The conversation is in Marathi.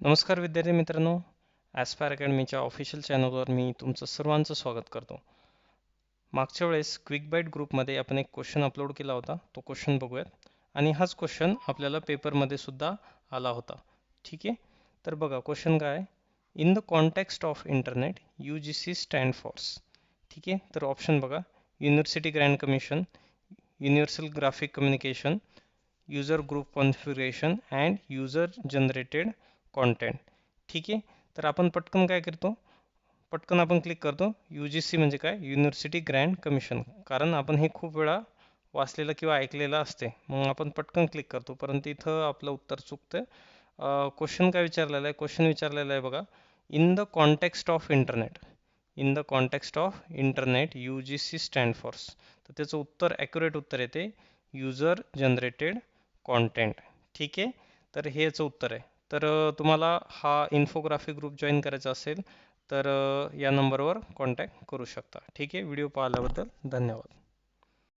नमस्कार विद्यार्थी मित्रांनो, ॲस्पायर अकॅडमीच्या ऑफिशियल चॅनलवर मी तुमचं सर्वांचं स्वागत करतो. मागच्या वेळेस क्विक बाईट ग्रुपमध्ये आपण एक क्वेश्चन अपलोड केला होता. तो क्वेश्चन बघूयात आणि हाच क्वेश्चन आपल्याला पेपरमध्ये सुद्धा आला होता. ठीक आहे, तर बघा क्वेश्चन काय आहे. In the context of internet UGC stand for. ठीक आहे, तर ऑप्शन बघा. University grand commission, universal graphic communication, user group configuration and user generated content. ठीक आहे, तर आपण पटकन काय करतो, पटकन आपण क्लिक करतो UGC म्हणजे काय, युनिव्हर्सिटी ग्रँड कमिशन. कारण आपण हे खूप वेळा वाचलेलं किंवा ऐकलेलं असते, मग आपण पटकन क्लिक करतो, परंतु इथं आपलं उत्तर चुकतं. क्वेश्चन काय विचारलेला आहे, क्वेश्चन विचारलेला आहे बघा. In the context of internet, in the context of internet UGC stand for. तर त्याचं उत्तर ॲक्युरेट उत्तर येते यूजर जनरेटेड कॉन्टेंट. ठीक आहे, तर हे याचं उत्तर आहे. तर तुम्हाला हा इन्फोग्राफिक ग्रुप जॉईन करायचा असेल तर या नंबरवर कॉन्टॅक्ट करू शकता. ठीक आहे, व्हिडिओ पाहिल्याबद्दल धन्यवाद.